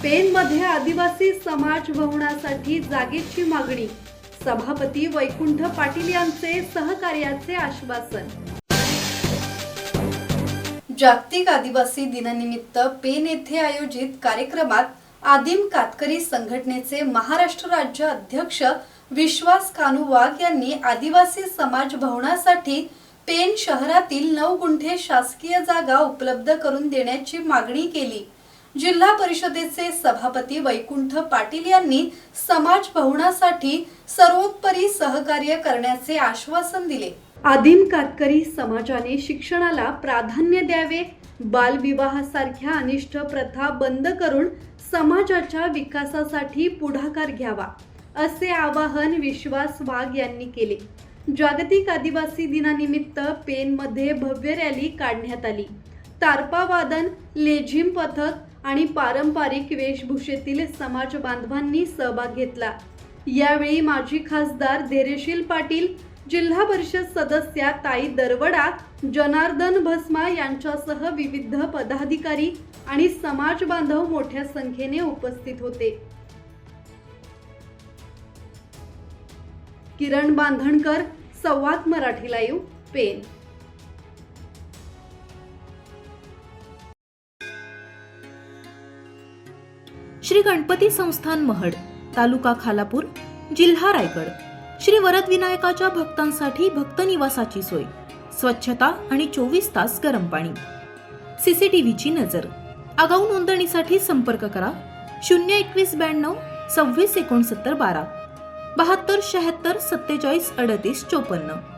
पेनमध्ये आदिवासी समाज भवनासाठी जागेची मागणी. सभापती वैकुंठ पाटील यांचे सहकार्याचे आश्वासन. जागतिक आदिवासी दिनानिमित्त पेन येथे आयोजित कार्यक्रमात आदिम कातकरी संघटनेचे महाराष्ट्र राज्य अध्यक्ष विश्वास कानू वाघ यांनी आदिवासी समाज भवनासाठी पेन शहरातील 9 गुंठे शासकीय जागा उपलब्ध करून देण्याची मागणी केली. जिल्हा परिषदेचे सभापती वैकुंठ पाटील यांनी समाज भवनासाठी सर्वोपरी सहकार्य करण्याचे आश्वासन दिले. आदिम कातकरी समाजाने शिक्षणाला प्राधान्य द्यावे, बालविवाहासारख्या अनिष्ट प्रथा बंद करून समाजाच्या विकासासाठी पुढाकार घ्यावा, असे आवाहन विश्वास वाघ यांनी केले. जागतिक आदिवासी दिनानिमित्त पेनमध्ये भव्य रॅली काढण्यात आली. तारपा वादन, लेझिम पथक आणि पारंपरिक वेशभूषेतील समाज बांधवांनी सहभाग घेतला. यावेळी माजी खासदार धैर्यशील पाटील, जिल्हा परिषद सदस्या ताई दरवडा, जनार्दन भस्मा यांच्यासह विविध पदाधिकारी आणि समाज बांधव मोठ्या संख्येने उपस्थित होते. किरण बांधणकर, संवाद मराठी लाईव्ह, पेन. श्री गणपती संस्थान महड, तालुका खालापूर, जिल्हा रायगड. श्री वरद विनायकाच्या भक्तांसाठी भक्त निवासाची सोय, स्वच्छता आणि 24 तास गरम पाणी. सीसीटीव्हीची नजर. आगाऊ नोंदणीसाठी संपर्क करा 02192 26 69 12 72 76 47 38 54.